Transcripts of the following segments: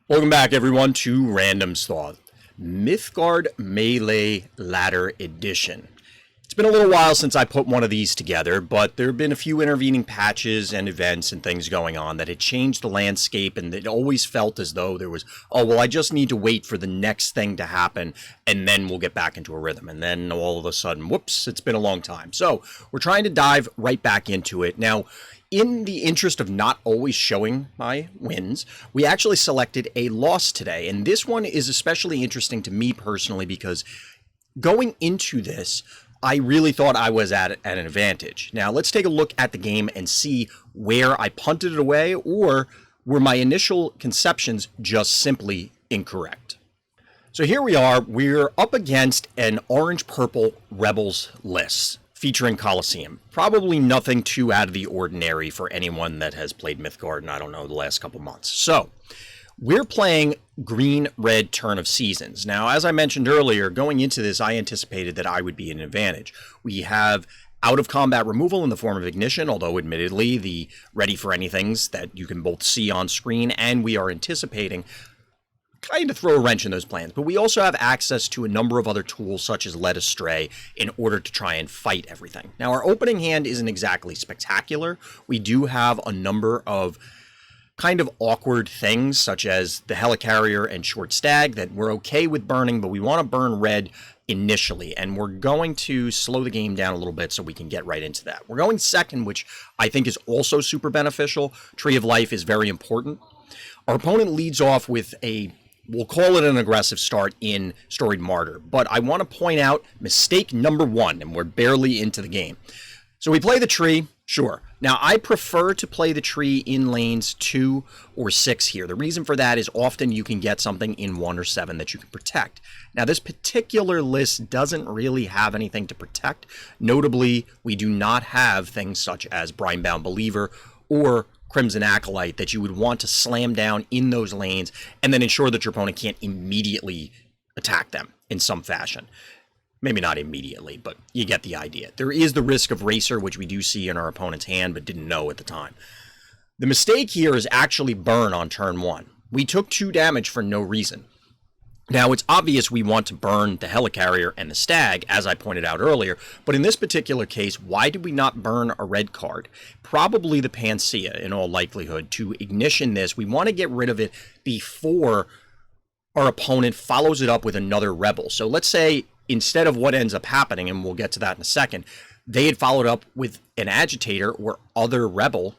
Welcome back, everyone, to Random's Thought, Mythgard Melee Ladder Edition. It's been a little while since I put one of these together, but there have been a few intervening patches and events and things going on that had changed the landscape, and it always felt as though there was, oh, well, I just need to wait for the next thing to happen, and then we'll get back into a rhythm. And then all of a sudden, whoops, it's been a long time. So we're trying to dive right back into it. Now, in the interest of not always showing my wins, we actually selected a loss today. And this one is especially interesting to me personally because going into this, I really thought I was at an advantage. Now, let's take a look at the game and see where I punted it away, or were my initial conceptions just simply incorrect. So here we are. We're up against an orange-purple Rebels list featuring Colosseum. Probably nothing too out of the ordinary for anyone that has played Mythgard in, I don't know, the last couple months. So we're playing green-red Turn of Seasons. Now, as I mentioned earlier, going into this, I anticipated that I would be an advantage. We have out-of-combat removal in the form of Ignition, although admittedly the Ready for Anythings that you can both see on screen, and we are anticipating kind of throw a wrench in those plans. But we also have access to a number of other tools, such as Led Astray, in order to try and fight everything. Now, our opening hand isn't exactly spectacular. We do have a number of kind of awkward things, such as the Helicarrier and Short Stag, that we're okay with burning, but we want to burn red initially, and we're going to slow the game down a little bit so we can get right into that. We're going second, which I think is also super beneficial. Tree of Life is very important. Our opponent leads off with we'll call it an aggressive start in Storied Martyr, but I want to point out mistake number one, and we're barely into the game. So we play the tree, sure. Now, I prefer to play the tree in lanes 2 or 6 here. The reason for that is often you can get something in 1 or 7 that you can protect. Now, this particular list doesn't really have anything to protect. Notably, we do not have things such as Brimebound Believer or Crimson Acolyte that you would want to slam down in those lanes and then ensure that your opponent can't immediately attack them in some fashion. Maybe not immediately, but you get the idea. There is the risk of Racer, which we do see in our opponent's hand, but didn't know at the time. The mistake here is actually burn on turn 1. We took 2 damage for no reason. Now, it's obvious we want to burn the Helicarrier and the Stag, as I pointed out earlier, but in this particular case, why did we not burn a red card? Probably the Panacea, in all likelihood. To ignition this, we want to get rid of it before our opponent follows it up with another Rebel. So let's say, instead of what ends up happening, and we'll get to that in a second, they had followed up with an Agitator or other Rebel.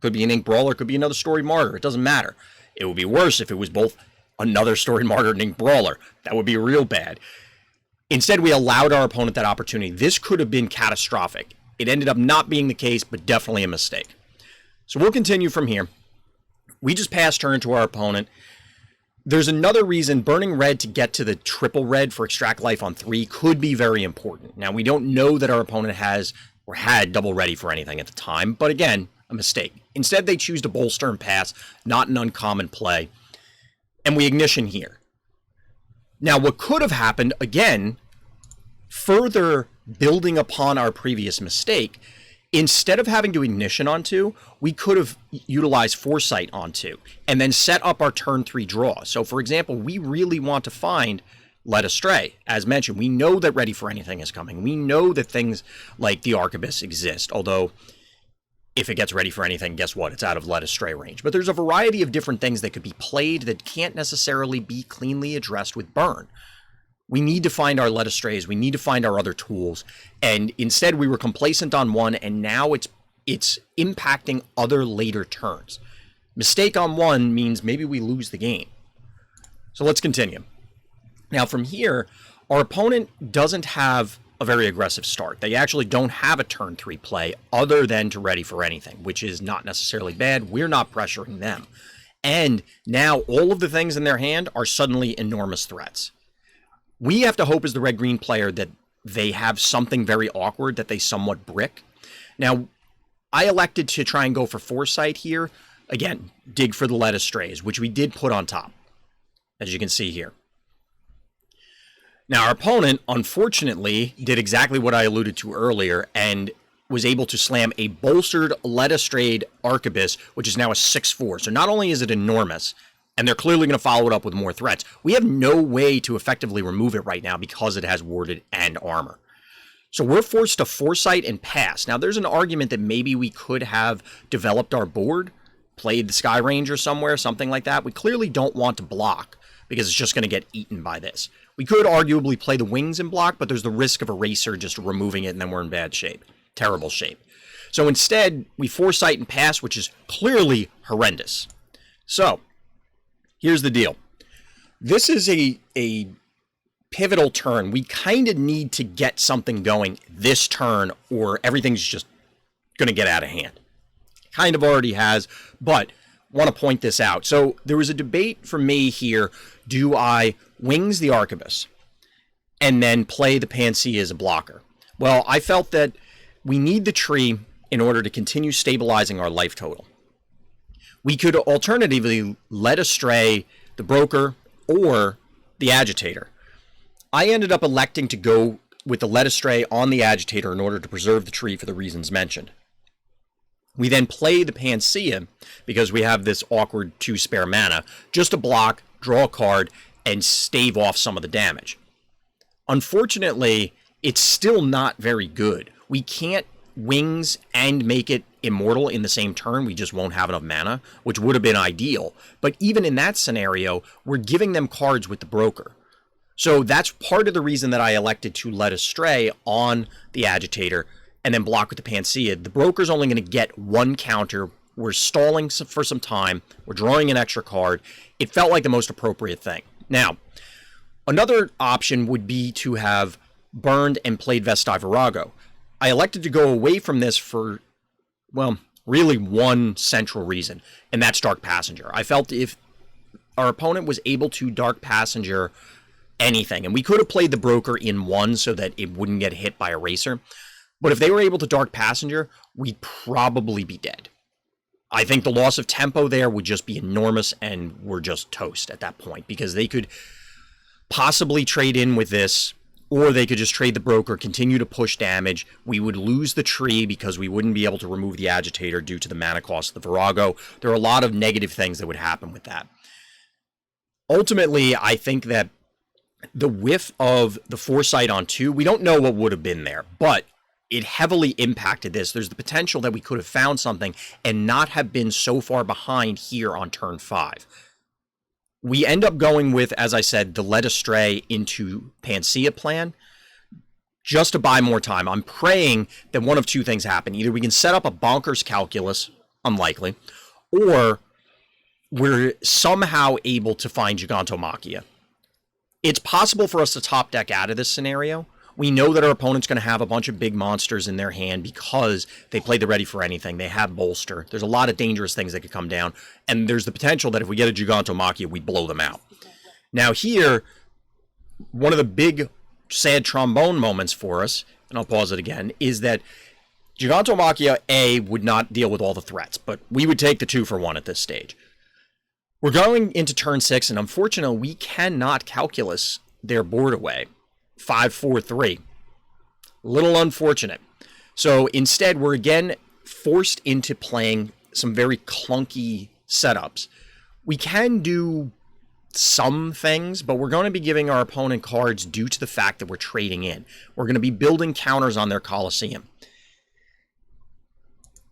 Could be an Ink Brawler, could be another Storied Martyr. It doesn't matter. It would be worse if it was both another Storied Martyr and Ink Brawler. That would be real bad. Instead, we allowed our opponent that opportunity. This could have been catastrophic. It ended up not being the case, but definitely a mistake. So we'll continue from here. We just pass turn to our opponent. There's another reason burning red to get to the triple red for Extract Life on 3 could be very important. Now, we don't know that our opponent has or had double Ready for Anything at the time, but again, a mistake. Instead, they choose to bolster and pass, not an uncommon play, and we ignition here. Now, what could have happened, again, further building upon our previous mistake, instead of having to ignition on 2, we could have utilized Foresight on 2 and then set up our turn 3 draw. So, for example, we really want to find Led Astray. As mentioned, we know that Ready for Anything is coming. We know that things like the Arquebus exist, although if it gets Ready for Anything, guess what? It's out of Led Astray range. But there's a variety of different things that could be played that can't necessarily be cleanly addressed with burn. We need to find our Led Astrays. We need to find our other tools. And instead, we were complacent on 1, and now it's impacting other later turns. Mistake on 1 means maybe we lose the game. So let's continue. Now, from here, our opponent doesn't have a very aggressive start. They actually don't have a turn 3 play other than to Ready for Anything, which is not necessarily bad. We're not pressuring them. And now all of the things in their hand are suddenly enormous threats. We have to hope as the red-green player that they have something very awkward that they somewhat brick. Now, I elected to try and go for Foresight here. Again, dig for the Led Astrays, which we did put on top, as you can see here. Now, our opponent, unfortunately, did exactly what I alluded to earlier and was able to slam a bolstered Led Astrayed Arquebus, which is now a 6/4. So not only is it enormous, And they're clearly going to follow it up with more threats. We have no way to effectively remove it right now because it has warded and armor. So we're forced to foresight and pass. Now, there's an argument that maybe we could have developed our board, played the Sky Ranger somewhere, something like that. We clearly don't want to block because it's just going to get eaten by this. We could arguably play the wings and block, but there's the risk of Eraser just removing it, and then we're in bad shape. Terrible shape. So instead, we foresight and pass, which is clearly horrendous. So here's the deal. This is a pivotal turn. We kind of need to get something going this turn, or everything's just going to get out of hand. Kind of already has, but want to point this out. So there was a debate for me here. Do I wings the Arquebus and then play the Panacea as a blocker? Well, I felt that we need the tree in order to continue stabilizing our life total. We could alternatively let astray the broker or the agitator. I ended up electing to go with the led astray on the agitator in order to preserve the tree for the reasons mentioned. We then play the Panacea because we have this awkward 2 spare mana, just to block, draw a card, and stave off some of the damage. Unfortunately, it's still not very good. We can't wings and make it immortal in the same turn. We just won't have enough mana, which would have been ideal. But even in that scenario, we're giving them cards with the broker. So that's part of the reason that I elected to let astray on the agitator and then block with the Panacea. The broker's only going to get 1 counter. We're stalling for some time. We're drawing an extra card. It felt like the most appropriate thing. Now, another option would be to have burned and played Vesti Virago. I elected to go away from this for, well, really one central reason, and that's Dark Passenger. I felt if our opponent was able to Dark Passenger anything, and we could have played the broker in 1 so that it wouldn't get hit by Eraser, but if they were able to Dark Passenger, we'd probably be dead. I think the loss of tempo there would just be enormous, and we're just toast at that point, because they could possibly trade in with this, or they could just trade the broker, continue to push damage. We would lose the tree because we wouldn't be able to remove the agitator due to the mana cost of the Virago. There are a lot of negative things that would happen with that. Ultimately, I think that the whiff of the foresight on 2, we don't know what would have been there, but it heavily impacted this. There's the potential that we could have found something and not have been so far behind here on turn 5. We end up going with, as I said, the led astray into Panacea plan just to buy more time. I'm praying that one of 2 things happen. Either we can set up a bonkers calculus, unlikely, or we're somehow able to find Gigantomachia. It's possible for us to top deck out of this scenario. We know that our opponent's going to have a bunch of big monsters in their hand because they played the Ready for Anything. They have Bolster. There's a lot of dangerous things that could come down. And there's the potential that if we get a Gigantomachia, we blow them out. Now here, one of the big sad trombone moments for us, and I'll pause it again, is that Gigantomachia, A, would not deal with all the threats, but we would take the 2 for 1 at this stage. We're going into turn 6, and unfortunately, we cannot calculus their board away. 5-4-3. Little unfortunate. So instead, we're again forced into playing some very clunky setups. We can do some things, but we're going to be giving our opponent cards due to the fact that we're trading in. We're going to be building counters on their Colosseum.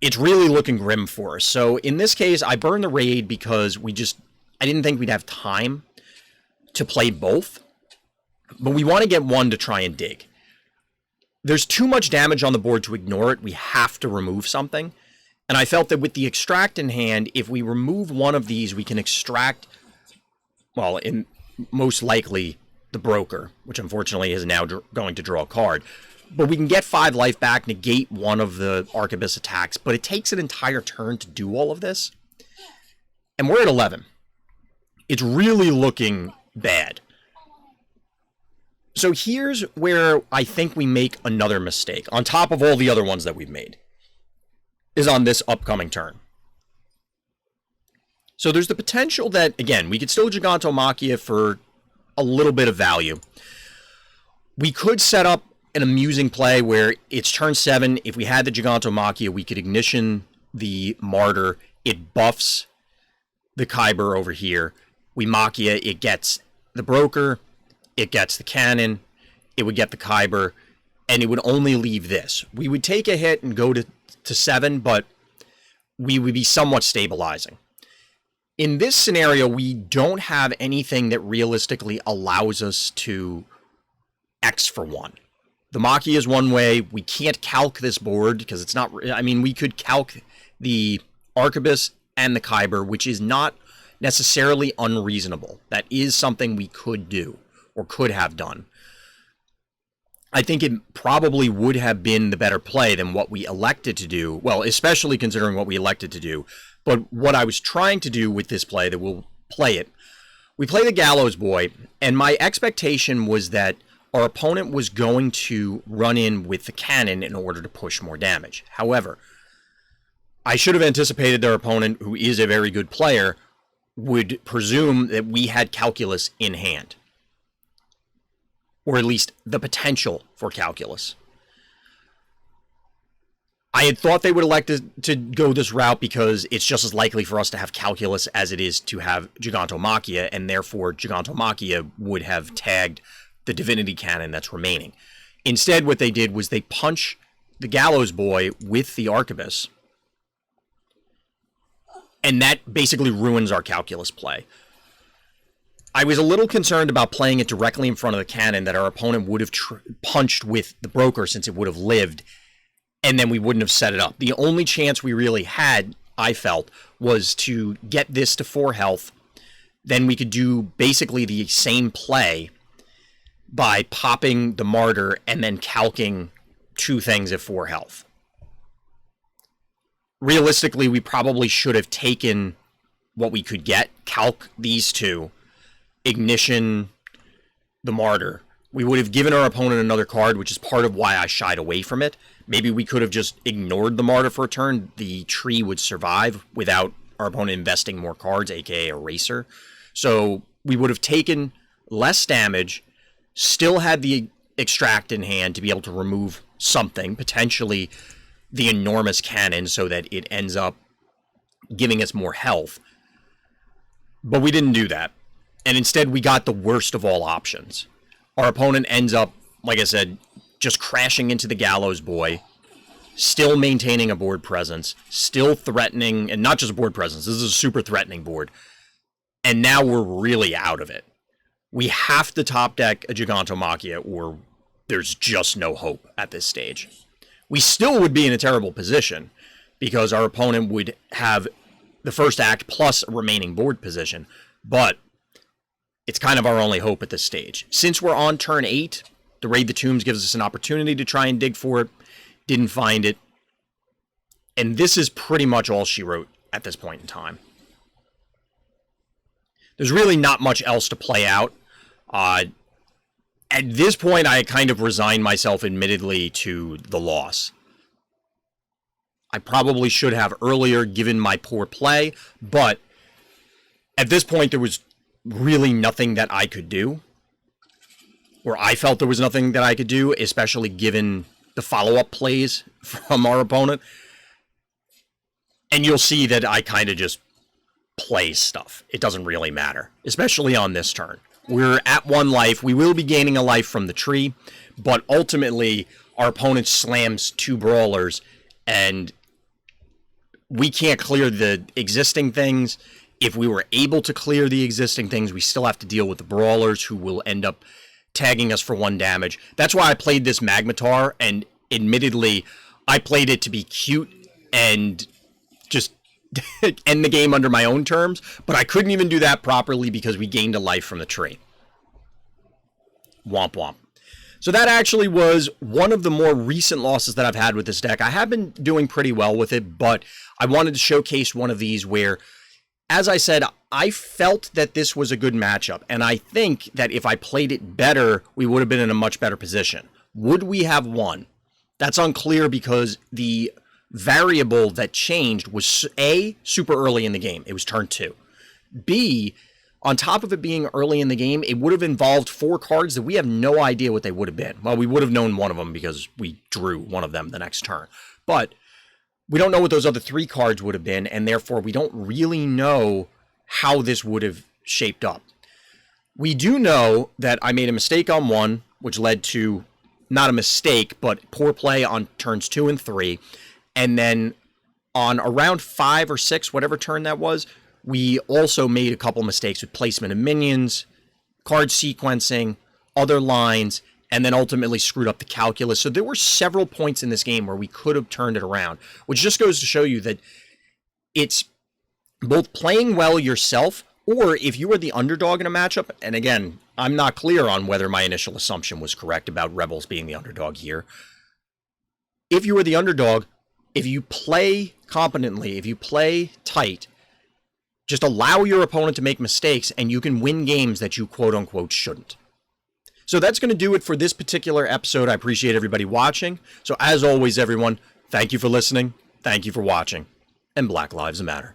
It's really looking grim for us. So in this case, I burned the raid because I didn't think we'd have time to play both. But we want to get 1 to try and dig. There's too much damage on the board to ignore it. We have to remove something. And I felt that with the extract in hand, if we remove one of these, we can extract, well, most likely the broker, which unfortunately is now going to draw a card. But we can get 5 life back, negate one of the Arquebus attacks, but it takes an entire turn to do all of this. And we're at 11. It's really looking bad. So here's where I think we make another mistake, on top of all the other ones that we've made, is on this upcoming turn. So there's the potential that, again, we could still Gigantomachia for a little bit of value. We could set up an amusing play where it's turn 7. If we had the Gigantomachia, we could ignition the Martyr. It buffs the Kyber over here. We Makia, it gets the broker, it gets the cannon, it would get the Kyber, and it would only leave this. We would take a hit and go to 7, but we would be somewhat stabilizing. In this scenario, we don't have anything that realistically allows us to X for 1. The Makia is one way. We can't calc this board because it's not... I mean, we could calc the Arquebus and the Kyber, which is not necessarily unreasonable. That is something we could do or could have done. I think it probably would have been the better play than what we elected to do. Well, especially considering what we elected to do. But what I was trying to do with this play, that we'll play it, we play the Gallows Boy, and my expectation was that our opponent was going to run in with the cannon in order to push more damage. However, I should have anticipated their opponent, who is a very good player, would presume that we had calculus in hand. Or at least the potential for calculus. I had thought they would elect to go this route because it's just as likely for us to have calculus as it is to have Gigantomachia, and therefore Gigantomachia would have tagged the Divinity Cannon that's remaining. Instead, what they did was they punch the Gallows Boy with the Arquebus, and that basically ruins our calculus play. I was a little concerned about playing it directly in front of the cannon, that our opponent would have punched with the broker since it would have lived, and then we wouldn't have set it up. The only chance we really had, I felt, was to get this to 4 health. Then we could do basically the same play by popping the Martyr and then calcing 2 things at 4 health. Realistically, we probably should have taken what we could get, calc these 2, Ignition, the Martyr. We would have given our opponent another card, which is part of why I shied away from it. Maybe we could have just ignored the Martyr for a turn. The tree would survive without our opponent investing more cards, aka Eraser. So we would have taken less damage, still had the Extract in hand to be able to remove something, potentially the enormous cannon, so that it ends up giving us more health. But we didn't do that. And instead, we got the worst of all options. Our opponent ends up, like I said, just crashing into the Gallows Boy, still maintaining a board presence, still threatening, and not just a board presence, this is a super threatening board. And now we're really out of it. We have to top deck a Gigantomachia, or there's just no hope at this stage. We still would be in a terrible position, because our opponent would have the first act plus a remaining board position, but it's kind of our only hope at this stage. Since we're on turn 8, the Raid the Tombs gives us an opportunity to try and dig for it. Didn't find it. And this is pretty much all she wrote at this point in time. There's really not much else to play out. At this point, I kind of resigned myself, admittedly, to the loss. I probably should have earlier, given my poor play, but at this point, there was really nothing that I could do, or I felt there was nothing that I could do, especially given the follow-up plays from our opponent. And you'll see that I kind of just play stuff. It doesn't really matter, especially on this turn. We're at 1 life. We will be gaining a life from the tree, but ultimately our opponent slams 2 brawlers, and we can't clear the existing things. If we were able to clear the existing things, we still have to deal with the brawlers, who will end up tagging us for 1 damage. That's why I played this Magmatar, and admittedly, I played it to be cute and just end the game under my own terms, but I couldn't even do that properly because we gained a life from the tree. Womp womp. So that actually was one of the more recent losses that I've had with this deck. I have been doing pretty well with it, but I wanted to showcase one of these where, as I said, I felt that this was a good matchup, and I think that if I played it better, we would have been in a much better position. Would we have won? That's unclear, because the variable that changed was A, super early in the game. It was turn 2. B, on top of it being early in the game, it would have involved 4 cards that we have no idea what they would have been. Well, we would have known one of them because we drew one of them the next turn. But we don't know what those other 3 cards would have been, and therefore we don't really know how this would have shaped up. We do know that I made a mistake on one, which led to not a mistake, but poor play on turns 2 and 3. And then on around 5 or 6, whatever turn that was, we also made a couple mistakes with placement of minions, card sequencing, other lines, and then ultimately screwed up the calculus. So there were several points in this game where we could have turned it around, which just goes to show you that it's both playing well yourself, or if you were the underdog in a matchup, and again, I'm not clear on whether my initial assumption was correct about Rebels being the underdog here. If you were the underdog, if you play competently, if you play tight, just allow your opponent to make mistakes and you can win games that you quote-unquote shouldn't. So that's going to do it for this particular episode. I appreciate everybody watching. So as always, everyone, thank you for listening, thank you for watching, and Black Lives Matter.